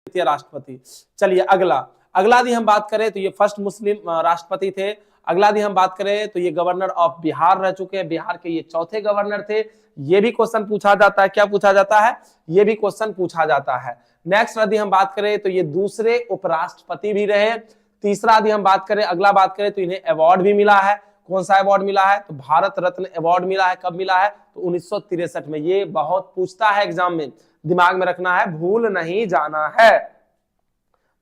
द्वितीय राष्ट्रपति। चलिए अगला यदि हम बात करें तो ये फर्स्ट मुस्लिम राष्ट्रपति थे। अगला यदि हम बात करें तो ये गवर्नर ऑफ बिहार रह चुके हैं, बिहार के ये चौथे गवर्नर थे। ये भी क्वेश्चन पूछा जाता है, क्या पूछा जाता है, ये भी क्वेश्चन पूछा जाता है। नेक्स्ट यदि हम बात करें तो ये दूसरे उपराष्ट्रपति भी रहे। तीसरा यदि हम बात करें, अगला बात करें तो इन्हें अवार्ड भी मिला है। कौन सा अवार्ड मिला है, तो भारत रत्न अवार्ड मिला है। कब मिला है, तो 1963 में। ये बहुत पूछता है एग्जाम में, दिमाग में रखना है, भूल नहीं जाना है।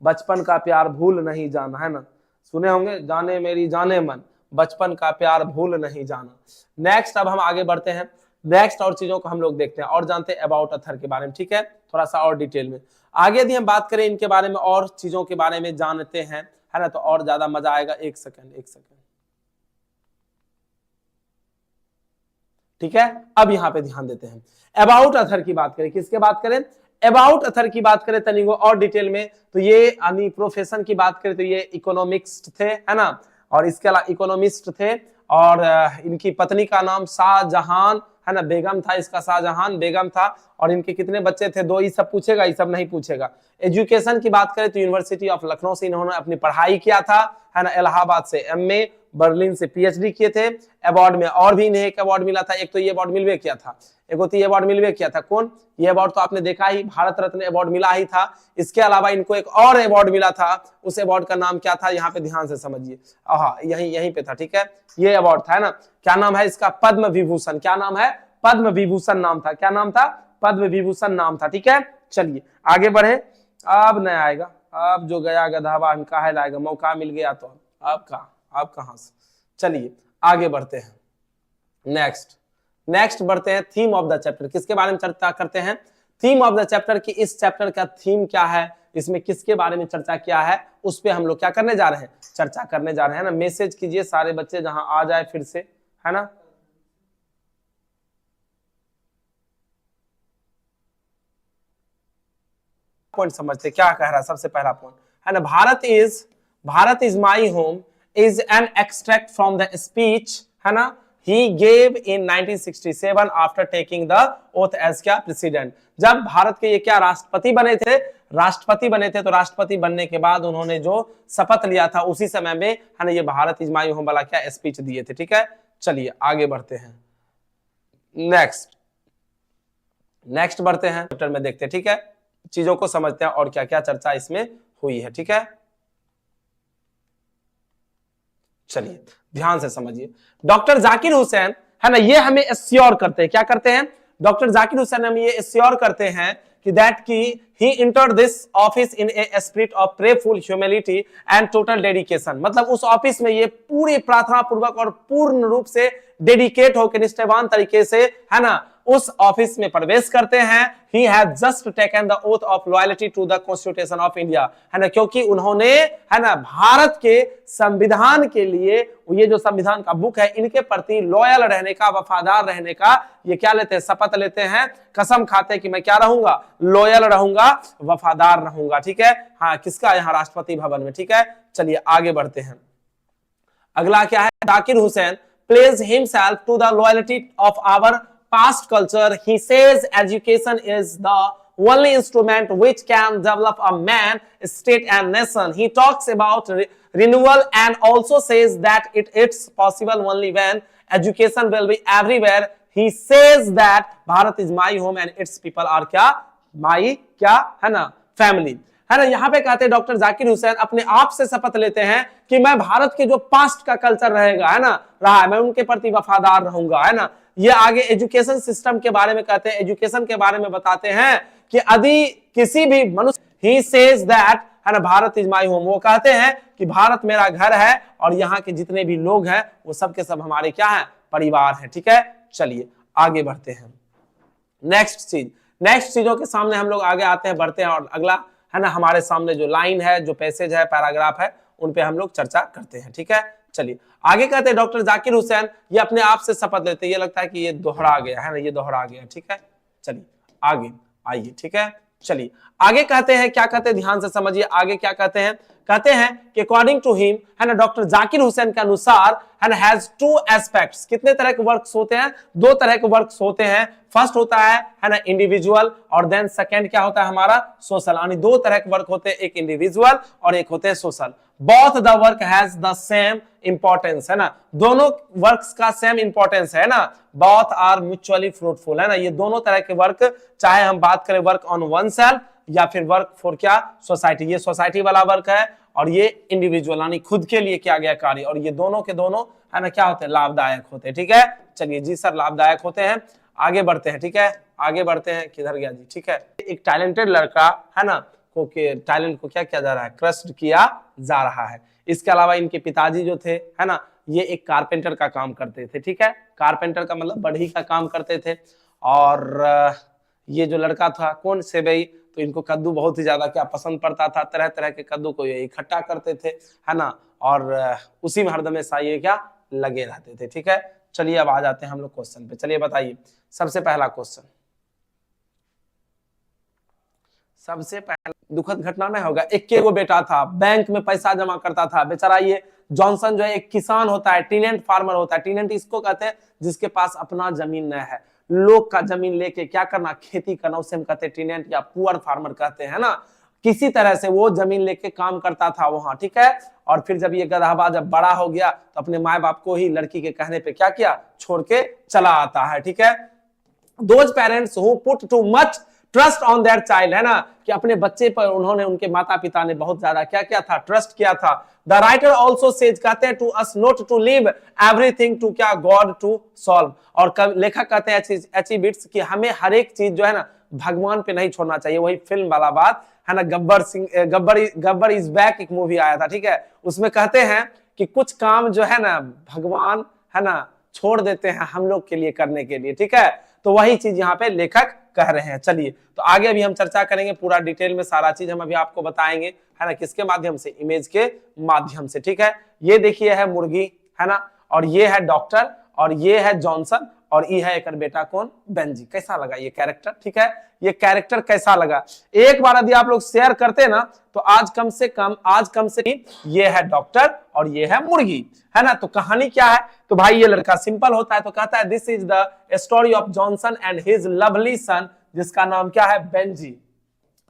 बचपन का प्यार भूल नहीं जाना, है ना, सुने होंगे, जाने मेरी जाने मन, बचपन का प्यार भूल नहीं जाना। नेक्स्ट अब हम आगे बढ़ते हैं, नेक्स्ट और चीजों को हम लोग देखते हैं और जानते हैं अबाउट अथर के बारे में, ठीक है, थोड़ा सा और डिटेल में। आगे यदि हम बात करें इनके बारे में और चीजों के बारे में जानते हैं, है ना, तो और ज्यादा मजा आएगा। एक सेकंड, ठीक है। अब यहाँ पे ध्यान देते हैं, अबाउट अथर की बात करें, किसके बात करें, अबाउट अथर की बात करें तनिको और डिटेल में। तो ये यानी प्रोफेशन की बात करें तो ये इकोनॉमिक्स थे, है ना, और इसके अलावा इकोनॉमिस्ट थे। और इनकी पत्नी का नाम शाहजहान, है ना, बेगम था, इसका शाहजहान बेगम था। और इनके कितने बच्चे थे, 2। ये सब पूछेगा, ये सब नहीं पूछेगा। एजुकेशन की बात करें तो यूनिवर्सिटी ऑफ लखनऊ से इन्होंने अपनी पढ़ाई किया था, है ना, इलाहाबाद से एमए, बर्लिन से पीएचडी किए थे। अवार्ड में और भी इन्हें एक अवार्ड मिला था, एक तो ये अवार्ड मिलवे किया था, एक होती अवार्ड मिलवे किया था, कौन, ये अवार्ड तो आपने देखा ही, भारत रत्न अवार्ड मिला ही था। इसके अलावा इनको एक और अवार्ड मिला था, उस अवार्ड का नाम क्या था, यहाँ पे ध्यान से समझिए, यहीं पे था, ठीक है, ये अवार्ड था, है ना, क्या नाम है इसका, पद्म विभूषण। क्या नाम है, पद्म विभूषण नाम था। क्या नाम था, पद्म विभूषण नाम था, ठीक है। चलिए आगे बढ़े, अब नहीं आएगा, अब जो गया गधावा इनका है लाएगा, मौका मिल गया तो अब कहां से। चलिए आगे बढ़ते हैं, नेक्स्ट बढ़ते हैं थीम ऑफ द चैप्टर, किसके बारे में चर्चा करते हैं, थीम ऑफ द चैप्टर की, इस चैप्टर का थीम क्या है, इसमें किसके बारे में चर्चा किया है, उस पे हम लोग क्या करने जा रहे हैं, चर्चा करने जा रहे हैं ना। मैसेज कीजिए सारे बच्चे जहां आ जाए फिर से, है ना। पॉइंट समझते क्या कह रहा है, सबसे पहला पॉइंट है ना, Bharat is my home is an extract from the speech, है ना, he gave in 1967 after taking the oath as क्या प्रेसिडेंट। जब भारत के ये क्या राष्ट्रपति बने थे, तो राष्ट्रपति बनने के बाद उन्होंने जो शपथ लिया था उसी समय में, है ना, ये भारत इज माई होम वाला क्या स्पीच दिए थे, ठीक है। चलिए आगे बढ़ते हैं, नेक्स्ट बढ़ते हैं चैप्टर में, देखते हैं, ठीक है, चीजों को समझते हैं और क्या क्या चर्चा इसमें हुई है, ठीक है। चलिए ध्यान से समझिए, डॉक्टर जाकिर हुसैन, है ना, ये हमें एश्योर करते हैं, क्या करते हैं, डॉक्टर जाकिर हुसैन हमें ये एश्योर करते हैं कि दैट की he entered this office in a spirit of prayerful humility and total dedication. मतलब उस ऑफिस में ये पूरी प्रार्थना पूर्वक और पूर्ण रूप से डेडिकेट होकर, निष्ठावान तरीके से, है ना, उस ऑफिस में प्रवेश करते हैं। He has just taken the oath of loyalty to the constitution of India, है ना, क्योंकि उन्होंने, है ना, भारत के संविधान के लिए, ये जो संविधान का बुक है, इनके प्रति लॉयल रहने का, वफादार रहने का ये क्या लेते हैं, शपथ लेते हैं, कसम खाते हैं कि मैं क्या रहूंगा, लॉयल रहूंगा, वफादार रहूंगा, ठीक है। हाँ, किसका, यहाँ राष्ट्रपति भवन में, ठीक है। चलिए आगे बढ़ते हैं, अगला क्या है, Zakir Hussain pledge himself to the loyalty of our past culture. He says education is the only instrument which can develop a man, state and nation. He talks about renewal and also says that it's possible only when education will be everywhere. He says that Bharat is my home and its people are क्या, my क्या, है ना, family, है ना। यहाँ पे कहते हैं डॉक्टर जाकिर हुसैन अपने आप से शपथ लेते हैं कि मैं भारत के जो पास्ट का कल्चर रहेगा, है ना, रहा है, मैं उनके प्रति वफादार रहूंगा, है ना। ये आगे एजुकेशन सिस्टम के बारे में कहते हैं, एजुकेशन के बारे में बताते हैं कि यदि किसी भी मनुष्य, ही सेज दैट, है ना, भारत इज माय होम, वो कहते हैं कि भारत मेरा घर है और यहाँ के जितने भी लोग हैं वो सब के सब हमारे क्या हैं, परिवार हैं, ठीक है। चलिए आगे बढ़ते हैं, नेक्स्ट चीजों के सामने हम लोग आगे आते हैं, बढ़ते हैं, और अगला, है ना, हमारे सामने जो लाइन है, जो पैसेज है, पैराग्राफ है, उन पे हम लोग चर्चा करते हैं, ठीक है। चलिए आगे कहते हैं डॉक्टर जाकिर हुसैन ये अपने आप से शपथ लेते हैं, ये लगता है कि ये दोहरा गया, है ना, ये दोहरा गया, ठीक है। चलिए आगे आइए, ठीक है। चलिए आगे कहते हैं, क्या कहते हैं, ध्यान से समझिए, आगे क्या कहते हैं, कहते हैं कि अकॉर्डिंग टू हिम, है ना, डॉक्टर जाकिर हुसैन के अनुसार, है ना, हैज टू एस्पेक्ट्स। कितने तरह के वर्क्स होते हैं? दो तरह के वर्क्स होते हैं। फर्स्ट होता है ना, इंडिविजुअल, और देन सेकंड क्या होता है हमारा? सोशल। यानी दो तरह के वर्क होते हैं, एक इंडिविजुअल और एक होते हैं social. Both the work has the same importance, है ना, दोनों वर्क्स का सेम इंपॉर्टेंस है ना। बोथ आर म्यूचुअली फ्रूटफुल, है ना, ये दोनों तरह के वर्क, चाहे हम बात करें वर्क ऑन वन सेल्फ या फिर वर्क फॉर क्या? सोसाइटी। ये सोसाइटी वाला वर्क है और ये इंडिविजुअल यानी खुद के लिए किया गया कार्य, और ये दोनों के दोनों, है ना, क्या होते हैं? लाभदायक होते हैं। ठीक है, चलिए जी सर, लाभदायक होते हैं। आगे बढ़ते हैं। ठीक है, आगे बढ़ते हैं। किधर गया जी? ठीक है, एक टैलेंटेड लड़का, है ना, को के टैलेंट को क्या किया जा रहा है? क्रस्ट किया जा रहा है। इसके अलावा इनके पिताजी जो थे, है ना, ये एक कारपेंटर का काम करते थे। ठीक है, कारपेंटर का मतलब बढ़ई का काम करते थे। और ये जो लड़का था कौन? सेबई। तो इनको कद्दू बहुत ही ज्यादा क्या पसंद पड़ता था, तरह तरह के कद्दू को ये इकट्ठा करते थे, है ना, और उसी में हरदमेशा ये क्या लगे रहते थे। ठीक है, चलिए अब आ जाते हैं हम लोग क्वेश्चन पे। चलिए बताइए, सबसे पहला क्वेश्चन, सबसे पहला दुखद घटना नहीं होगा। इक्के गो बेटा था, बैंक में पैसा जमा करता था बेचारा। ये जॉनसन जो है एक किसान होता है, टीनेंट फार्मर होता है। टीनेंट इसको कहते हैं जिसके पास अपना जमीन न है। लोग का जमीन लेके क्या करना? खेती करना, उसे हम कहते हैं टीनेंट या पुअर फार्मर कहते हैं ना। किसी तरह से वो जमीन लेके काम करता था वहां। ठीक है, और फिर जब ये गदहाबा जब बड़ा हो गया तो अपने माए बाप को ही लड़की के कहने पे क्या किया? छोड़ के चला आता है। ठीक है, those parents who put too much trust on their child, है ना, कि अपने बच्चे पर उन्होंने, उनके माता पिता ने बहुत ज्यादा क्या किया था? ट्रस्ट किया था। द राइटर ऑल्सो सेज, कहते हैं, to us not to leave everything to क्या? God to solve. और लेखक कहते हैं एचिबिट्स कि हमें हर एक चीज जो है ना भगवान पे नहीं छोड़ना चाहिए। वही फिल्म वाला बात है ना, गब्बर इज बैक एक मूवी आया था। ठीक है, उसमें कहते हैं कि कुछ काम जो है ना भगवान, है ना, छोड़ देते हैं हम लोग के लिए करने के लिए। ठीक है, तो वही चीज यहाँ पे लेखक कह रहे हैं। चलिए, तो आगे अभी हम चर्चा करेंगे पूरा डिटेल में, सारा चीज हम अभी आपको बताएंगे, है ना, किसके माध्यम से? इमेज के माध्यम से। ठीक है, ये देखिए है मुर्गी, है ना, और ये है डॉक्टर, और ये है जॉनसन, और ये है एक बेटा कौन? बेंजी। कैसा लगा ये कैरेक्टर? ठीक है, ये कैरेक्टर कैसा लगा? एक बार यदि आप लोग शेयर करते ना तो आज कम से कम ये है डॉक्टर और ये है मुर्गी, है ना। तो कहानी क्या है? तो भाई ये लड़का सिंपल होता है, तो कहता है this is the story of Johnson and his lovely son, जिसका नाम क्या है? Benjy.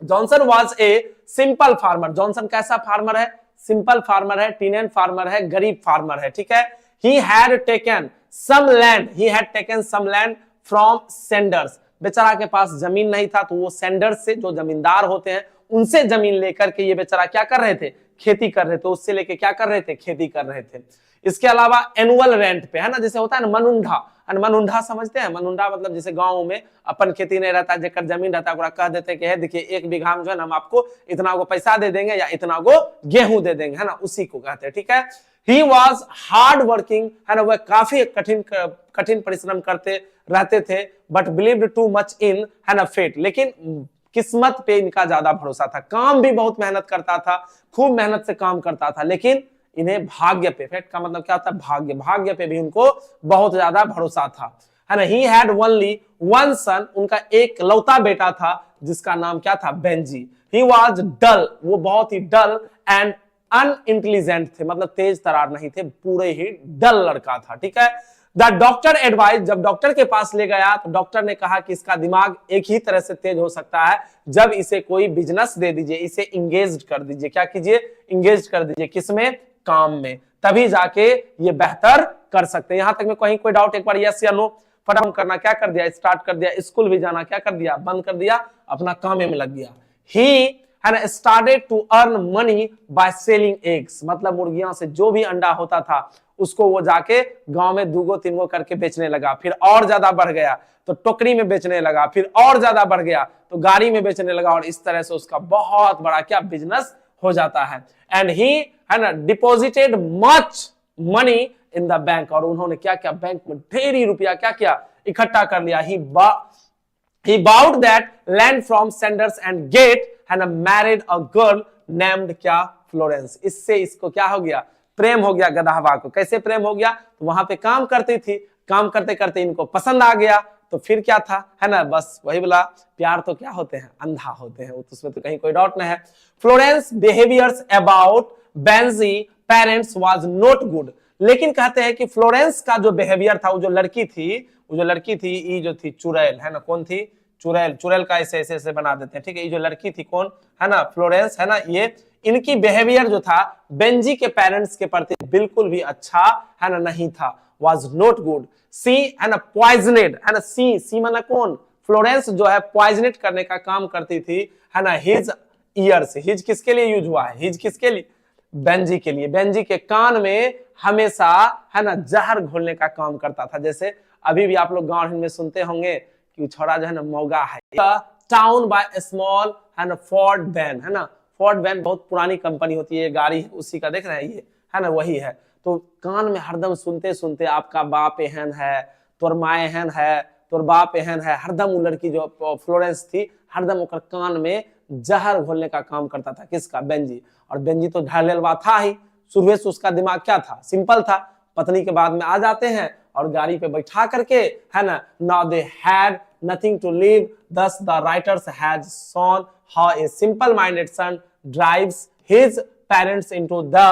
Johnson was a simple farmer. Johnson कैसा फार्मर है? सिंपल फार्मर है, टीनेंट फार्मर है, गरीब फार्मर है। ठीक है, he had taken some land from senders. बेचारा के पास जमीन नहीं था, तो वो सेंडर्स से, जो जमींदार होते हैं, उनसे जमीन लेकर के ये बेचारा क्या कर रहे थे? खेती कर रहे थे। उससे लेके क्या कर रहे थे? खेती कर रहे थे। इसके अलावा एनुअल रेंट पे, है ना, जैसे होता है ना मनुंडा। मनुंडा समझते हैं? मनुंडा मतलब जैसे गाँव में अपन खेती नहीं रहता, जेकर जमीन रहता है, कह देते हैं कि देखिए 1 बीघा में जो है ना हम आपको इतना को पैसा दे देंगे या इतना को गेहूं दे देंगे, है ना, उसी को कहते हैं। ठीक है, ही वॉज हार्ड वर्किंग, है ना, वह काफी कठिन परिश्रम करते रहते थे, but believed too much in, है ना, फेट। लेकिन किस्मत पे इनका ज्यादा भरोसा था। काम भी बहुत मेहनत करता था, खूब मेहनत से काम करता था, लेकिन इन्हें भाग्य पे, फेट का मतलब क्या होता है? भाग्य। भाग्य पे भी उनको बहुत ज्यादा भरोसा था, है ना। ही हैड ओनली वन सन, उनका एक लौता बेटा था, जिसका नाम क्या था? बेंजी। ही वॉज डल, वो बहुत ही डल एंड अनइंटेलिजेंट थे, मतलब तेज तरार नहीं थे, पूरे ही डल लड़का था। ठीक है, द डॉक्टर एडवाइज, जब डॉक्टर के पास ले गया तो डॉक्टर ने कहा कि इसका दिमाग एक ही तरह से तेज हो सकता है जब इसे कोई बिजनेस दे दीजिए, इसे इंगेज कर दीजिए। क्या कीजिए? इंगेज कर दीजिए। किसमें? काम में। तभी जाके ये बेहतर कर सकते हैं। यहां तक में कहीं कोई डाउट? एक बार यस या नो फटाफट करना क्या कर दिया? स्टार्ट कर दिया। स्कूल भी जाना क्या कर दिया? बंद कर दिया, अपना काम में लग गया। He started to earn money by selling eggs, मतलब मुर्गियों से जो भी अंडा होता था उसको वो जाके गांव में 2-3 करके बेचने लगा। फिर और ज्यादा बढ़ गया तो टोकरी में बेचने लगा, फिर और ज्यादा बढ़ गया तो गाड़ी में बेचने लगा, और इस तरह से उसका बहुत बड़ा क्या बिजनेस हो जाता है। एंड ही, है ना, deposited much money in the bank, और उन्होंने क्या किया? बैंक में ढेरी रुपया क्या किया? इकट्ठा कर लिया। He bought that land from Sanders and Gate and married a girl named क्या? फ्लोरेंस। इससे इसको क्या हो गया? प्रेम हो गया गदहवा को। कैसे प्रेम हो गया? तो वहां पे काम करती थी, काम करते करते इनको पसंद आ गया, तो फिर क्या था, है ना, बस वही बोला, प्यार तो क्या होते हैं, अंधा होते हैं, उसमें तो कहीं कोई डाउट नहीं है। Florence behaviours about Benji parents was not good, लेकिन कहते हैं कि फ्लोरेंस का जो बिहेवियर था, वो जो लड़की थी, ये जो थी चुड़ैल, है ना, कौन थी, चुड़ैल, चुड़ैल का ऐसे ऐसे ऐसे बना देते हैं, ठीक है, ये जो लड़की थी कौन, है ना, फ्लोरेंस, है ना, ये इनकी बिहेवियर जो था बेंजी के पेरेंट्स के प्रति बिल्कुल भी अच्छा, है ना, नहीं था, वाज नॉट गुड। सी, है ना, पॉइजनेड, है ना, सी माना कौन, फ्लोरेंस जो है पॉइजनेट करने का काम करती थी, है ना, हिज ईयर्स, हिज किसके लिए यूज हुआ है, हिज किसके लिए, बेंजी के लिए, बेंजी के कान में हमेशा, है ना, जहर घोलने का काम करता था। जैसे अभी भी आप लोग गांव में सुनते होंगे कि छोरा जो है ना मौगा है। टाउन बाय स्मॉल, है ना, फोर्ड वैन, है ना, फोर्ड वैन बहुत पुरानी कंपनी होती है, गाड़ी उसी का, देख रहे हैं ये, है ना, वही है। तो कान में हरदम सुनते सुनते आपका बाप एहन है, तोर माँ एहन है, तोर बाप एहन है, हरदम वो लड़की जो फ्लोरेंस थी हरदम ओकर कान में जहर घोलने का काम करता था, किसका, बेंजी। और बेंजी तो ढालेलवा था ही, शुरू से उसका दिमाग क्या था, सिंपल था, पत्नी के बाद में आ जाते हैं और गाड़ी पे बैठा करके, है ना, now they had nothing to live, thus the writers had shown how a simple minded son drives his parents into the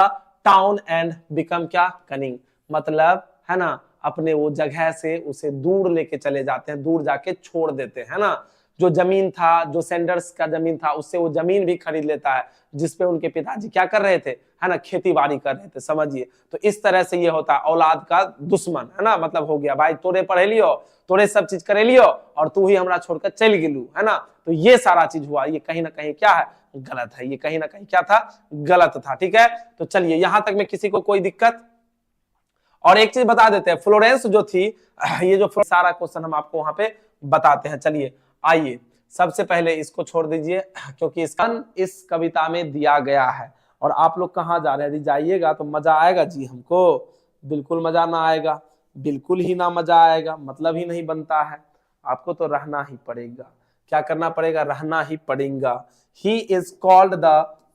town and become क्या, cunning, मतलब, है ना, अपने वो जगह से उसे दूर लेके चले जाते हैं, दूर जाके छोड़ देते हैं, है ना, जो जमीन था, जो सेंडर्स का जमीन था, उससे वो जमीन भी खरीद लेता है जिसपे उनके पिताजी क्या कर रहे थे, है ना, खेती बाड़ी कर रहे थे, समझिए। तो इस तरह से ये होता औलाद का दुश्मन, है ना, मतलब हो गया भाई तोरे पढ़े लियो, तोरे सब चीज करे लियो और तू ही हमरा छोड़कर चल गिलू, है ना। तो ये सारा चीज हुआ, ये कहीं ना कहीं क्या है, गलत है, ये कहीं ना कहीं क्या था, गलत था, ठीक है। तो चलिए यहां तक में किसी को कोई दिक्कत। और एक चीज बता देते हैं, फ्लोरेंस जो थी, ये जो सारा क्वेश्चन हम आपको वहां पे बताते हैं। चलिए आइए, सबसे पहले इसको छोड़ दीजिए क्योंकि इसका इस कविता में दिया गया है। और आप लोग कहाँ जा रहे हैं, यदि जाइएगा तो मजा आएगा जी, हमको बिल्कुल मजा ना आएगा, बिल्कुल ही ना मजा आएगा, मतलब ही नहीं बनता है। आपको तो रहना ही पड़ेगा, क्या करना पड़ेगा, रहना ही पड़ेगा। He is called the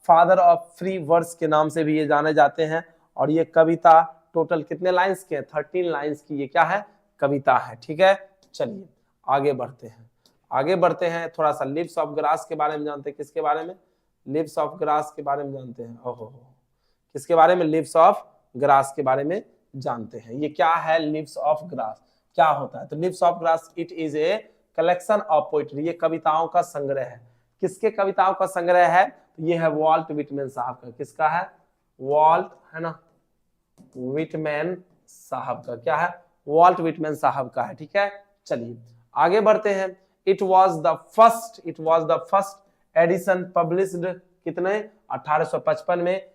father of free verse के नाम से भी ये जाने जाते हैं। और ये कविता टोटल कितने लाइंस के, 13 लाइंस की ये क्या है, कविता है, ठीक है। चलिए आगे बढ़ते हैं, आगे बढ़ते हैं, थोड़ा सा लिव्स ऑफ ग्रास के बारे में जानते हैं। किसके बारे में, लिव्स ऑफ ग्रास के बारे में जानते हैं। ओहो, किसके बारे में, लिव्स ऑफ ग्रास के बारे में जानते हैं। ये क्या है, लिव्स ऑफ ग्रास क्या होता है। तो Leaves of Grass it is a collection of poetry, ये कविताओं का संग्रह है। किसके कविताओं का संग्रह है, तो ये है वॉल्ट विटमैन साहब का। किसका है, वॉल्ट, है ना, विटमैन साहब का, क्या है, वॉल्ट विटमैन साहब का है, ठीक है। चलिए आगे बढ़ते हैं। It was the first edition published कितने, 1855 में,